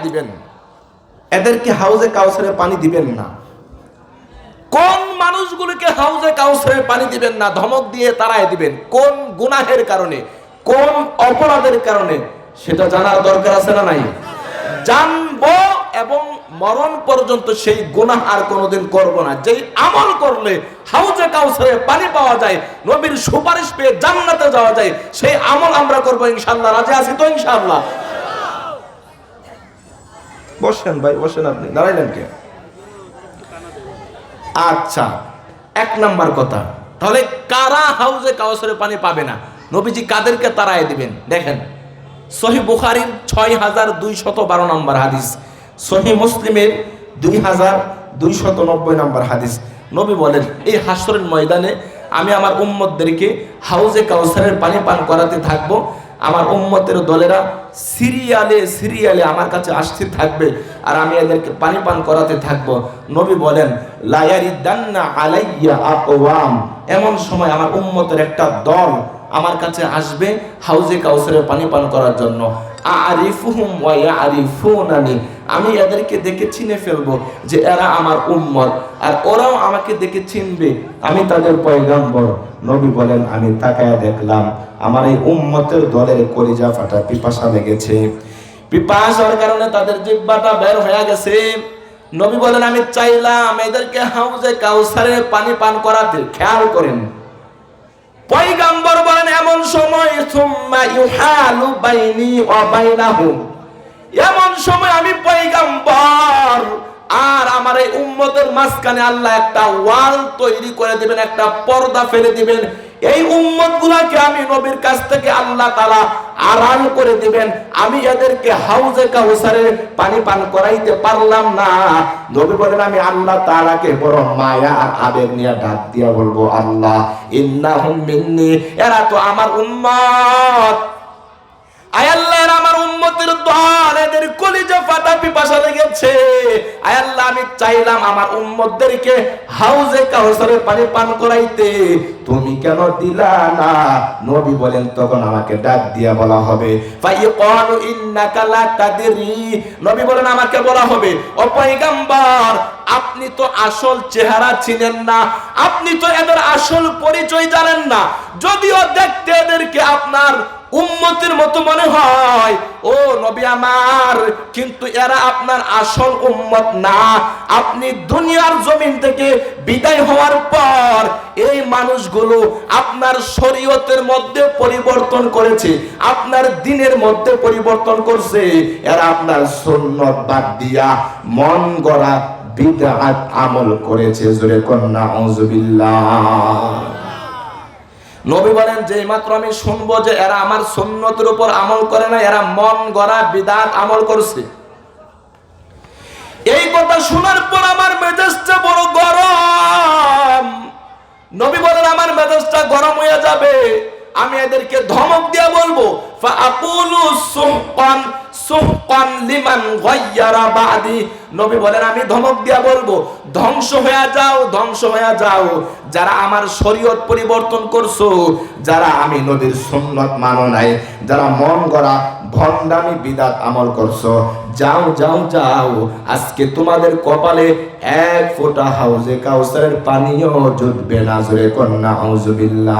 দিবেন, এদেরকে হাউজে কাউসারে পানি দিবেন না। কোন মানুষগুলোকে হাউজে কাউসারে পানি দিবেন না ধমক দিয়ে তাড়ায় দিবেন, কোন গুনাহের কারণে, কোন অপরাধের কারণে, সেটা জানার দরকার আছে না নাই? জানবো এবং মরণ পর্যন্ত সেই গুনাহ আর কোনোদিন করব না। যেই আমল করলে হাউজে কাউসারে পানি পাওয়া যায়, নবীর সুপারিশ পেয়ে জান্নাতে যাওয়া যায়, সেই আমল আমরা করবো ইনশাআল্লাহ। রাজি আছি তো ইনশাআল্লাহ? বসেন ভাই, বসেন। আপনি দাঁড়াইলেন কে? আচ্ছা, এক নাম্বার কথা, তাহলে কারা হাউজে কাউসারে পানি পাবে না? নবীজি কাদেরকে তাড়ায় দিবেন দেখেন। সহিহ বুখারীর 6212 নম্বর হাদিস, সহিহ মুসলিমের 2290 নম্বর হাদিস। নবী বলেন, এই হাসরের ময়দানে আমি আমার উম্মতদেরকে হাউজে কাউসারের পানি পান করাতে থাকবো। আমার উম্মতের দলেরা সিরিয়ালে সিরিয়ালে আমার কাছে আসতে থাকবে আর আমি এদেরকে পানি পান করাতে থাকবো। নবী বলেন, লা ইয়ারিদান্না আলাইয়া আকওয়াম, এমন সময় আমার উম্মতের একটা দল আমার কাছে আসবে হাউজে কাউসারে পানি পান করার জন্য। আরিফুহুম ওয়া ইয়ারিফুনানি, আমি এদেরকে দেখে চিনে ফেলবো যে এরা আমার উম্মত, আর ওরাও আমাকে দেখে চিনবে আমি তাদের পয়গম্বর। নবী বলেন, আমি তাকায়া দেখলাম আমার এই উম্মতের দলের কলিজা ফাটা পিপাসা লেগেছে, পিপাসার কারণে তাদের জিহ্বাটা বের হয়ে গেছে। নবী বলেন, আমি চাইলাম এদেরকে হাউজে কাউসারে পানি পান করাতে। খেয়াল করেন, পয়গম্বর বলেন, এমন সময় সুম্মা ইউহালু বাইনি ওয়া বাইনাহুম, এমন সময় আমি পয়গম্বর আর আমার এই উম্মতের মাঝখানে আল্লাহ একটা ওয়াল তৈরি করে দিবেন, একটা পর্দা ফেলে দিবেন। এই উম্মতগুলোকে আমি নবীর কাছ থেকে আল্লাহ তাআলা আড়াল করে দিবেন। আমি এদেরকে হাউজে কাউসারে পানি পান করাইতে পারলাম না। নবী বলেন, আমি আল্লাহ তাআলাকে বড় মায়া আর আবেগ নিয়ে ডাক দিয়া বলবো, আল্লাহ ইন্নাহুম মিন্নি, এরা তো আমার উম্মত। আয় আল্লাহ, এরা আমার উম্মতের দল, এদের কলিজা ফাটা পিপাসা লেগেছে। আয় আল্লাহ, আমি চাইলাম আমার উম্মতদেরকে হাউজে কাউসারের পানি পান করাইতে, তুমি কেন দিলা না? নবী বলেন, তখন আমাকে ডাক দিয়া বলা হবে, ফাইয়াকালু ইন্নাকা লা তাদরি, নবী বলেন আমাকে বলা হবে, ও পয়গম্বর, আপনি তো আসল চেহারা চিনেন না, আপনি তো এদের আসল পরিচয় জানেন না। যদিও দেখতে এদেরকে আপনার উম্মতের মতো মনে হয় ও নবী আমার, কিন্তু এরা আপনার আসল উম্মত না। আপনি দুনিয়ার জমিন থেকে বিদায় হওয়ার পর এই মানুষগুলো আপনার শরীয়তের মধ্যে পরিবর্তন করেছে, আপনার দ্বীনের মধ্যে পরিবর্তন করছে। এরা আপনার সুন্নাত বাদ দিয়া মন গড়া বিদআত আমল করেছে। জোরে কন্না আউযুবিল্লাহ। নবী বলেন, যে মাত্র আমি শুনবো যে এরা আমার সুন্নতের উপর আমল করে না, এরা মন গড়া বিদআত আমল করছে, এই কথা শোনার পর আমার মেজাজটা বড় গরম। নবী বলেন, আমার মেজাজটা গরম হয়ে যাবে। আমি এদেরকে ধমক দিয়া বলবো, ফাআকুলু সুহকান সুহকান লিমান গায়্যারা বাদি, নবী বলেন আমি ধমক দিয়া বলবো, ধ্বংস হয়ে যাও, ধ্বংস হয়ে যাও, যারা আমার শরীয়ত পরিবর্তন করছো, যারা আমি নবীর সুন্নাত মানো নাই, যারা মন গড়া ভণ্ডামি বিদআত আমল করছো, যাও যাও যাও, আজকে তোমাদের কপালে এক ফোঁটা হাউজে কাউসারের পানিও জুটবে না। জোরে কন্না আউযুবিল্লাহ।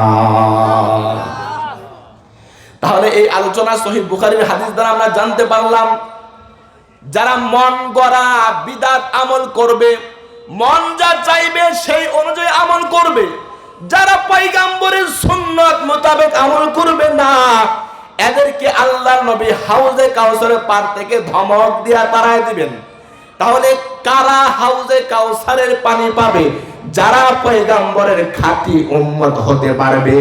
তাহলে এই আলোচনা সহিহ বুখারীর হাদিস দ্বারা আমরা জানতে পারলাম, যারা মন গড়া বিদআত আমল করবে, মন যা চাইবে সেই অনুযায়ী আমল করবে, যারা পয়গম্বরের সুন্নাত মোতাবেক আমল করবে না, এদেরকে আল্লাহর নবী হাউজে কাউসারের পার থেকে ধমক দিয়া তাড়ায় দিবেন। তাহলে কারা হাউজে কাউসারের পানি পাবে? যারা পয়গম্বরের খাঁটি উম্মত হতে পারবে,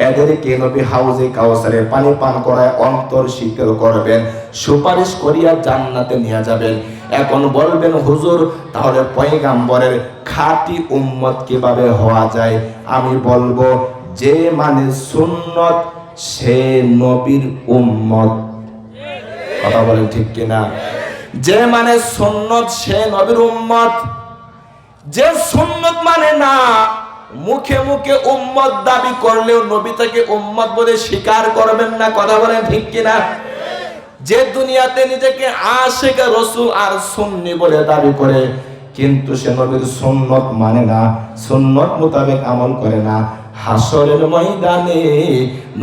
এদেরকে নবী হাউজে কাউসারের পানি পান করায় অন্তর শীতল করবেন, সুপারিশ করিয়া জান্নাতে নিয়ে যাবেন। এখন বলবেন, হুজুর, তাহলে পয়গম্বরের খাঁটি উম্মত কিভাবে হওয়া যায়? আমি বলবো, যে মানে সুন্নত সে নবীর উম্মত। কথা বলেন ঠিক কিনা? যে মানে সুন্নত সে নবীর উম্মত। যে সুন্নত মানে না, মুখে মুখে উম্মত দাবি করলেও নবী তাকে উম্মত বলে স্বীকার করবেন না। কথা বলেন ঠিক কিনা? যে দুনিয়াতে নিজেকে আশিক রাসূল আর সুন্নি বলে দাবি করে, কিন্তু সে নবীর সুন্নত মানে না, সুন্নত মোতাবেক আমল করে না, হাসরের ময়দানে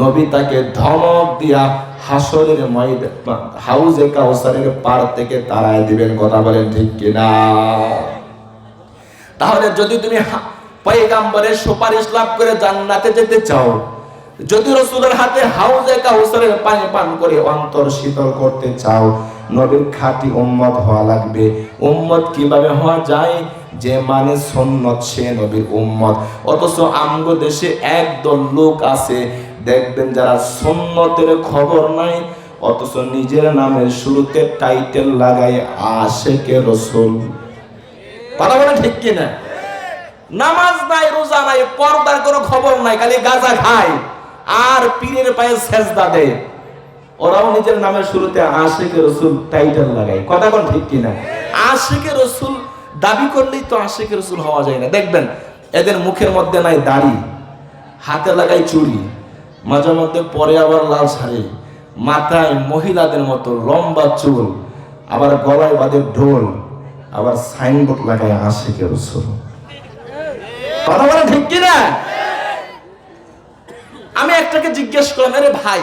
নবী তাকে ধমক দিয়া হাসরের ময়দান হাউজে কাউসারের পার থেকে তাড়ায় দিবেন। কথা বলেন ঠিক কিনা? তাহলে যদি তুমি পয়গম্বরের সুপারিশ লাভ করে জান্নাতে যেতে চাও, যদি রাসূলের হাতে হাউজে কাউসারের পানি পান করে অন্তর শীতল করতে চাও, নবীর খাঁটি উম্মত হওয়া লাগবে। উম্মত কিভাবে হওয়া যায়? যে মানে সুন্নত সে নবীর উম্মত। অথচ আমগো দেশে একদল লোক আছে, দেখবেন যারা সুন্নতের খবর নাই, অথচ নিজের নামের শুরুতে টাইটেল লাগায় আশিকে রাসূল। কথা বলেন ঠিক কিনা? নামাজ নাই, রোজা নাই, পর্দার কোনো খবর নাই, খালি গাঁজা খায় আর পীরের পায়ে সেজদা দেয়। ওরাও নিজের নামের শুরুতে আশিকে রাসূল টাইটেল লাগায়। কথা বলেন ঠিক কিনা? আশিকে রাসূল দাবি করলেই তো আশিকে রাসূল হওয়া যায় না। দেখবেন এদের মুখের মধ্যে নাই দাড়ি, হাতে লাগাই চুড়ি, মাঝে মধ্যে পরে আবার লাল শাড়ি, মাথায় মহিলাদের মতো লম্বা চুল, আবার গলায় বাঁধে ঢোল, আবার সাইনবোর্ড লাগায় আশিকে রাসূল। কথা বলেন ঠিক কিনা? আমি একটাকে জিজ্ঞেস করলাম, আরে ভাই,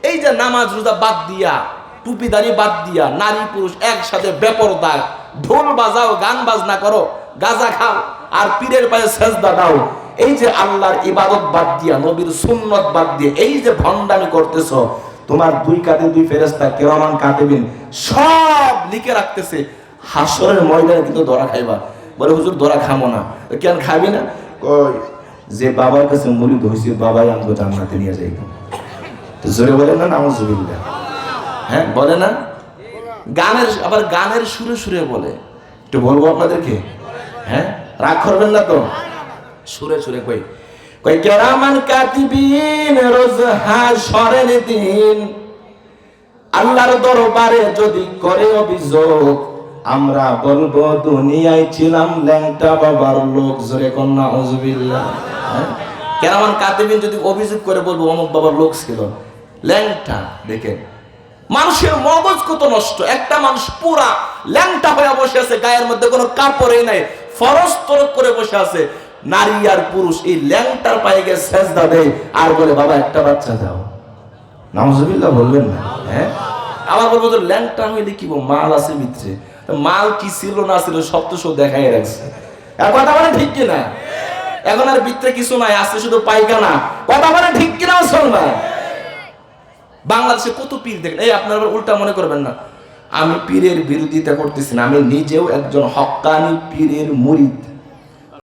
এই যে নামাজ রোজা বাদ দিয়া, টুপিদারি বাদ দিয়া, নারী পুরুষ একসাথে বেপরদা, ঢোল বাজাও, গান বাজনা করো, গাঁজা খাও আর পীরের পায়ে সেজদা দাও, এই যে আল্লাহর ইবাদত বাদ দিয়া, নবীর সুন্নত বাদ দিয়ে এই যে ভণ্ডামি করতেছো, তোমার দুই কাঁধে দুই ফেরেশতা কিরামান কাতিবিন সব লিখে রাখতেছে, হাসরের ময়দানে কিন্তু ধরা খাইবা। বলে হুজুর ধরা খামো না। কেন খাবি না? কই যে বাবার কাছে মুরিদ হইছে, বাবাই আমাকে জান্নাতে নিয়ে যাইব। তো জোরে বলেন না নাউজুবিল্লাহ। হ্যাঁ বলে না? গানের, আবার গানের সুরে সুরে বলে। একটু বলবো আপনাদেরকে, হ্যাঁ রাগ করবেন না তো? সুরে সুরে কই কই কিরামান কাতিবিন রোজ হাসরের দিন আল্লাহর দরবারে যদি করে অভিযোগ, আমরা বলবো দুনিয়ায় ছিলাম ল্যাংটা বাবার লোক। জোরে কোন নাউজুবিল্লাহ। কিরামান কাতিবিন যদি অভিযোগ করে বলবো অমুক বাবার লোক ছিল ল্যাংটা। দেখেন মানুষের মগজ কত নষ্ট। একটা মানুষ পুরা ল্যাংটা হয়ে বসে আছে, গায়ের মধ্যে কোনো কাপড়ই নাই, ফরজ তরক করে বসে আছে। নারী আর পুরুষ এই ল্যাংটার পায়ে গিয়ে সেজদা দেয় আর বলে বাবা একটা বাচ্চা দাও। নাউজুবিল্লাহ বলবেন না? হ্যাঁ আবার বলবো তো ল্যাংটা হইলে কি মাল আছে ভিতরে, মাল কি ছিল না ছিল সব তো সব দেখাই রাখছে। কথা বলে ঠিক কিনা? এখন আর ভিতরে কিছু নাই, আছে শুধু পায়খানা। কথা বলে ঠিক কিনা মুসলমান? বাংলাদেশে কত পীর দেখেন। এই আপনারা উল্টা মনে করবেন না, আমি পীরের বিরোধিতা করতেছি না, আমি নিজেও একজন হক্কানি পীরের মুরিদ।